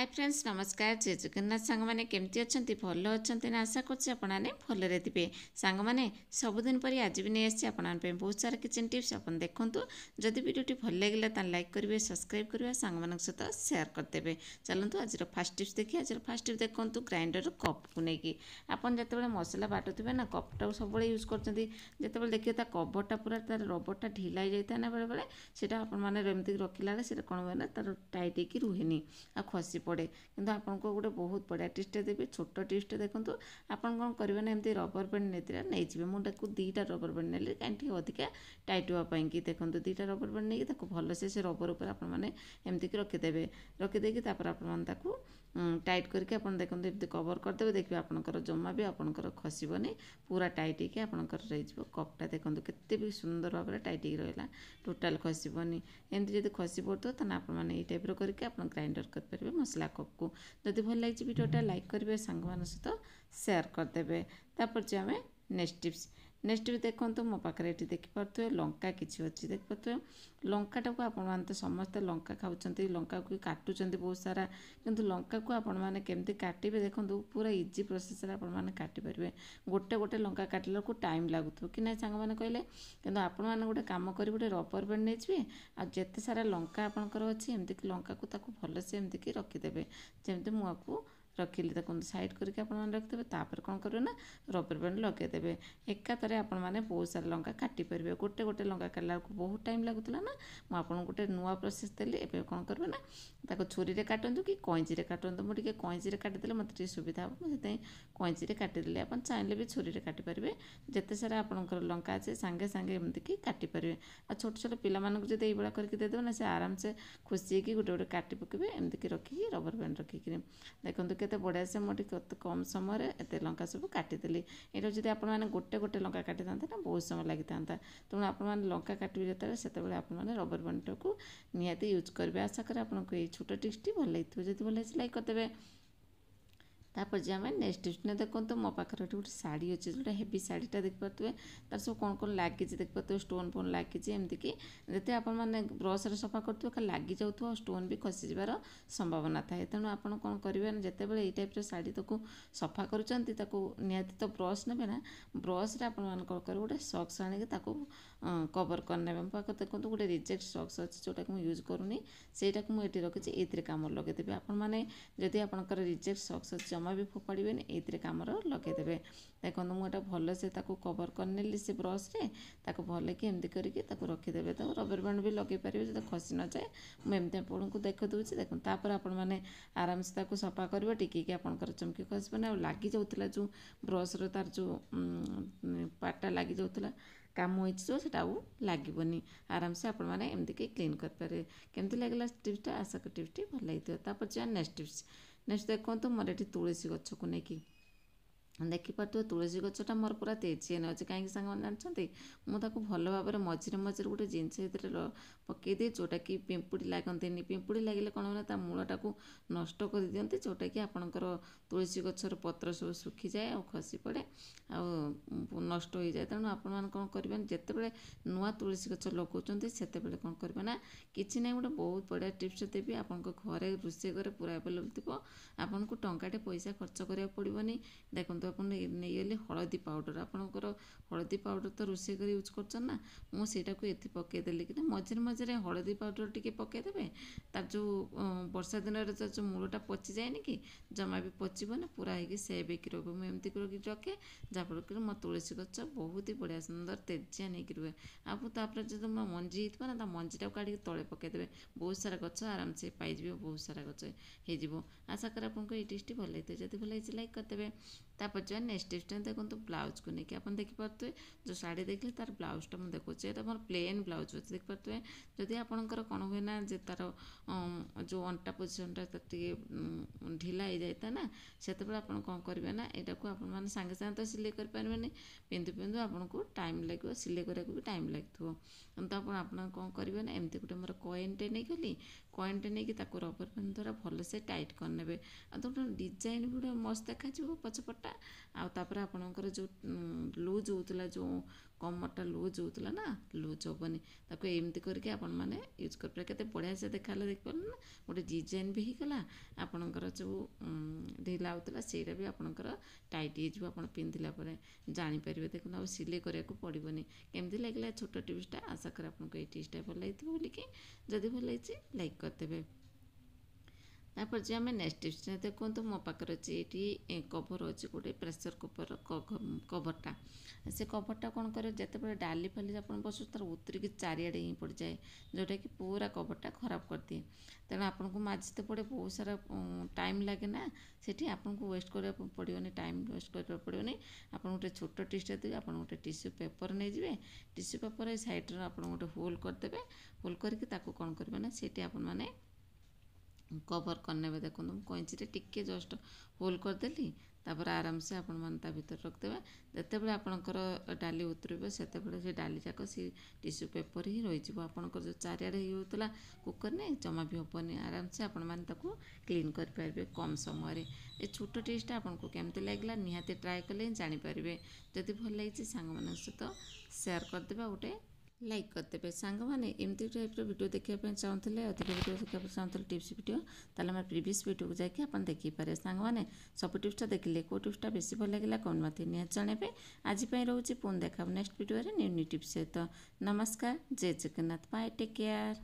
Hi friends नमस्कार जय जगन्नाथ सांग मैंने केमती अच्छा भल अच्छा ना आशा करें भलरे थे सांग मैंने सबुदिन पर आज भी नहीं आसी आपे बहुत सारा किचन टिप्स आप देखूँ जदि वीडियो भल लगे तो लाइक करेंगे सब्सक्राइब करेंगे सांग मान सहित सेयार करदे। चलते आज फास्ट टिप्स देखिए। आज फास्ट टिप्स देखूँ ग्राइंडर कप को लेकिन आपन जो मसला बाटुवे ना कपटा सब यूज कर देखिए कवरटा पूरा तार रबरटा ढिला हो जाता है ना बेले बेले से आपमती रखिला कौन हुए ना तार टाइट हो रुहेनि आ खसी पड़े कि आपको गोटे बहुत बढ़िया टिप्सटे देवी छोट टिप्सटे देखूँ आपन कौन करेंगे ना एमती रबर बैंड नहीं मुझे दुईटा रबर बैंड नेली कहीं अधिका टाइट हाँपाई कि देखो दुईटा रबर बैंड नहीं भलसे से रबर उपर आपमती रखिदेवे रखिदेकी आपको टाइट करके आप देखो एमती कवर करदे देखिए आपंकर जमा भी आपंकर खसबनी पूरा टाइट होगी आपंकर रही कपटा देखो केते भी सुंदर भाव में टाइट हो रहा टोटाल खसबनी एमती जब खसी पड़ो तो आपने टाइप करके आप ग्राइंडर करेंगे मसला कप को। जदि भल लगी वीडियोटा लाइक करेंगे सांग मान सहित सेयार करदे। तापर जो आम नेक्स्ट भी देखो मो पाखे ये देखिपे लंका किसी अच्छी देखिपे लंकाटा को आपण तो समस्ते लंका खाऊँ लंका को काटुंट बहुत सारा किंतु लंका को आपण मैंने केमती काटे देखो पूरा इजी प्रोसेस आपने काटिपारे गोटे गोटे लंका काटिला को टाइम लगुव कि ना सांग मैंने कहले कि आपण मैंने गोटे कम कर गोटे रबर बैंड नहीं आते सारा लंका आपंकर अच्छी एमती लंका को भलसे एमती रखिदेवे जमती मुझे रखिली साइड करके आपने रखिदेवे तापर कौन करेंगे ना रबर बैंड लगेदेवे एकातर आपने बहुत सारा लंका काटिपारे गोटे गोटे लंका काटला बहुत टाइम लगुला ना मुझे गोटे नुआ प्रोसेस देली एवं कौन करेंगे ना ताको छुरी रे काटतु कि कैंची रे काटतु मुझे कैंची रे काटिदेले मतलब सुविधा हम मुझे कैंची रे काटिदेली आप चाहिए भी छुरी रे काटिपारे जिते सारा आपंकर लंका अच्छे सांगे सांगे एमती कि काटिपारे आ छोट छोट पिलामानक जब ये करके देदेवे ना से आराम से खुशी होगी गोटे गोटे काटि पकेबे एमती रखिकी रबर बैंड रखिकी देखो केते बढ़िया से मुझे कत कम समय एत लंका सब काटिदेली ये जब आपने गोटे गोटे लंका काटि था ना बहुत समय लगी था तेणु आपने लंका काटिबे जो आपने रबर बैंड को निहाती यूज करेंगे। आशा करें आपको ये छोट टिप्सटी भल लगी जब भल लगे लाइक करदे। तापर जो आम नेक्स्ट टिप्स ने देखो मो पाखे गोटे शाढ़ी अच्छे जो हेवी शाढ़ीटा देखिपे तार सब कौन कौन लगी देखिपे स्टोन फोन लगी एमतीक जिते आपने ब्रश सफा कर लगी जाऊ स्टोन भी खसीजार संभावना थाए तेणु आप कौन करेंगे जिते बड़े ये टाइप शाढ़ी तक सफा करती तो ब्रश ने ना ब्रश आप गोटे सक्स आनिक कवर करने पाखे देखो गोटे रिजेक्ट सक्स अच्छे जोटा कि यूज करूनी से मुझे रखी ये कम लगेदेवी आपने जदि आपंकर रिजेक्ट सक्स जमा भी फोपाड़े ये कम लगेदेवे देखो मुझे भल से कवर करनेली से ब्रश रे भल कि एमती करके रखिदेवे तो रबर बैंड भी लगे पारे जो खसी न जाए मुझे आपको देख दूसरी देखो तापर आपने आराम से सफा करेंगे टिकी आपंकर चमकी खसबनी आ लगी जाऊला जो ब्रश तार जो पार्टा लगी जाऊला काम हो जो लगनी आराम से आपण मैंने एमती क्लीन करेंगे केमती लगे टिप्सटा आशा कर टिप्सटी भल लगी। जो नेक्स्ट टिप्स नेक्स्ट देखो मोर ये तुलसी गछ को लेकिन देखिपे तुलसी गछटा मोर पूरा तेजिए अच्छे कहीं सांग जानते मुझे भल भाव में मझे मझे गोटे जिनस पकई दिए जोटा कि पिंपुड़ी लगती पिंपुड़ी लगे कौन होना मूलटा को नष्ट कर दिखती जोटा कि आपंकर तुलसी गचर पत्र सब सुखी जाए और खसी पड़े आ नष्ट हो जाए तेणु आप कौन करेंगे जिते बड़े नुआ तुलसी गच लगाते से कौन करेंगे ना कि ना गोटे बहुत बढ़िया टिप्स देवी आप घरे रोषे घरे पूरा एवेलेबल थी आपको टंकाटे पैसा खर्च करा पड़ोनी देखो आप नहीं हलदी पाउडर आपंकर हलदी पाउडर तो रोषे कर यूज करना मुझे ये पकईदेली कि मझे मझे हलदी पाउडर टी पकईदे तार जो वर्षा दिन जो मूलटा पचि जाए कि जमा भी पचबन पूरा हो सेव हो एमती रखे जहाँफल कि मो तुलसी गच बहुत ही बढ़िया सुंदर तेजिया नहीं रुहे आपरे जो मंजी होता ना मंजीटा काढ़ी तले पकईदे बहुत सारा गच आराम से पाइबे बहुत सारा गच हो आशा कर आपको ये टिप्सटी भल लगी जब भल लगी लाइक करदे। तापर जो नेक्स्ट टिप्स देखो ब्लाउज को लेकिन आप देखिपे जो शाढ़ी देखिए तार ब्लाउजटा मुझे देखुचे ये मोर प्लेन ब्लाउज अच्छे देखिपे जदि आपंकर कौन हुए ना जे तार जो अंटा पोजिशनटा ढिला हो जाता ना से आप कौन करेंगे ना यहाँ को आपने सागे सागे तो सिलाई करें पिंधु पिंधु आपको टाइम लगे सिलाई कराया भी टाइम लगे तो आप कौन करेंगे ना एमती गोटे मोर कॉइनटे नहीं गली कॉइनटे नहीं रबर बैंड द्वारा भलसे टाइट करने तो डिजाइन भी गोटे मस्त देखा पछपटा ଆଉ ତାପରେ ଆପଣଙ୍କର ଯେଉଁ ଲୁଜ୍ ହେଉଥିଲା, ଯେଉଁ କମରଟା ଲୁଜ୍ ହେଉଥିଲା ନା, ଲୁଜ୍ ହେବନି। ତାକୁ ଏମିତି କରିକି ଆପଣମାନେ ୟୁଜ୍ କରିପାରିବେ। କେତେ ବଢ଼ିଆ ସେ ଦେଖାହେଲା, ଦେଖିପାରିଲେ ନା। ଗୋଟେ ଡିଜାଇନ୍ ବି ହେଇଗଲା। ଆପଣଙ୍କର ଯେଉଁ ଢିଲା ହେଉଥିଲା ସେଇଟା ବି ଆପଣଙ୍କର ଟାଇଟ୍ ହେଇଯିବ। ଆପଣ ପିନ୍ଧିଲା ପରେ ଜାଣିପାରିବେ। ଦେଖନ୍ତୁ ଆଉ ସିଲେଇ କରିବାକୁ ପଡ଼ିବନି। କେମିତି ଲାଗିଲା ଛୋଟ ଟିପ୍ସଟା? ଆଶା କରେ ଆପଣଙ୍କୁ ଏଇ ଟିପ୍ସଟା ଭଲ ଲାଗିଥିବ ବୋଲିକି। ଯଦି ଭଲ ହେଇଛି ଲାଇକ୍ କରିଦେବେ। ତାପରେ ଯେ ଆମେ ନେକ୍ସଟ ଟିପ୍ସଟା ଦେଖନ୍ତୁ, ମୋ ପାଖରେ ଅଛି ଏଇଠି କଭର୍ ଅଛି, ଗୋଟେ ପ୍ରେସର୍ କୁକର୍ କଭର୍ଟା। ସେ କଭର୍ଟା କ'ଣ କରେ, ଯେତେବେଳେ ଡାଲି ଫାଲି ଆପଣ ବସୁଛୁ ତାର ଉତରିକି ଚାରିଆଡ଼େ ହିଁ ପଡ଼ିଯାଏ, ଯେଉଁଟାକି ପୁରା କଭର୍ଟା ଖରାପ କରିଦିଏ। ତେଣୁ ଆପଣଙ୍କୁ ମାଜିତେ ପଡ଼େ, ବହୁତ ସାରା ଟାଇମ୍ ଲାଗେ ନା। ସେଠି ଆପଣଙ୍କୁ ୱେଷ୍ଟ କରିବାକୁ ପଡ଼ିବନି, ଟାଇମ୍ ୱେଷ୍ଟ କରିବାକୁ ପଡ଼ିବନି। ଆପଣ ଗୋଟେ ଛୋଟ ଟିପ୍ସଟା ଦେବେ। ଆପଣ ଗୋଟେ ଟିସ୍ୟୁ ପେପର୍ ନେଇଯିବେ। ଟିସ୍ୟୁ ପେପର୍ ଏ ସାଇଡ଼୍ରେ ଆପଣ ଗୋଟେ ହୋଲ୍ କରିଦେବେ। ହୋଲ୍ କରିକି ତାକୁ କ'ଣ କରିବେ ନା, ସେଇଠି ଆପଣମାନେ କଭର୍ କରିନେବେ। ଦେଖନ୍ତୁ ମୁଁ କଇଁଚିରେ ଟିକେ ଜଷ୍ଟ ହୋଲ୍ କରିଦେଲି। ତାପରେ ଆରାମସେ ଆପଣମାନେ ତା ଭିତରେ ରଖିଦେବେ। ଯେତେବେଳେ ଆପଣଙ୍କର ଡାଲି ଉତରିବ ସେତେବେଳେ ସେ ଡାଲି ଯାକ ସେ ଟିସ୍ୟୁ ପେପର୍ ହିଁ ରହିଯିବ। ଆପଣଙ୍କର ଯେଉଁ ଚାରିଆଡ଼େ ହେଉଥିଲା କୁକର୍ରେ ଜମା ବି ହେବନି। ଆରାମସେ ଆପଣମାନେ ତାକୁ କ୍ଲିନ୍ କରିପାରିବେ କମ୍ ସମୟରେ। ଏ ଛୋଟ ଟିପ୍ସଟା ଆପଣଙ୍କୁ କେମିତି ଲାଗିଲା ନିହାତି ଟ୍ରାଏ କଲେ ହିଁ ଜାଣିପାରିବେ। ଯଦି ଭଲ ଲାଗିଛି ସାଙ୍ଗମାନଙ୍କ ସହିତ ସେୟାର କରିଦେବେ, ଆଉ ଗୋଟେ ଲାଇକ୍ କରିଦେବେ। ସାଙ୍ଗମାନେ ଏମିତି ଟାଇପ୍ର ଭିଡ଼ିଓ ଦେଖିବା ପାଇଁ ଚାହୁଁଥିଲେ, ଅଧିକ ଭିଡ଼ିଓ ଦେଖିବା ପାଇଁ ଚାହୁଁଥିଲେ ଟିପ୍ସ ଭିଡ଼ିଓ, ତାହେଲେ ଆମର ପ୍ରିଭିୟସ୍ ଭିଡ଼ିଓକୁ ଯାଇକି ଆପଣ ଦେଖିପାରିବେ। ସାଙ୍ଗମାନେ ସବୁ ଟିପ୍ସଟା ଦେଖିଲେ କେଉଁ ଟିପ୍ସଟା ବେଶୀ ଭଲ ଲାଗିଲା କମେଣ୍ଟ ମାଧ୍ୟମରେ ନିହାତି ଜଣାଇବେ। ଆଜି ପାଇଁ ରହୁଛି, ପୁଣି ଦେଖାହେବ ନେକ୍ସଟ ଭିଡ଼ିଓରେ ନ୍ୟୁ ନ୍ୟୁ ଟିପ୍ସ ସହିତ। ନମସ୍କାର, ଜୟ ଜଗନ୍ନାଥ, ବାଏ, ଟେକ୍ କେୟାର।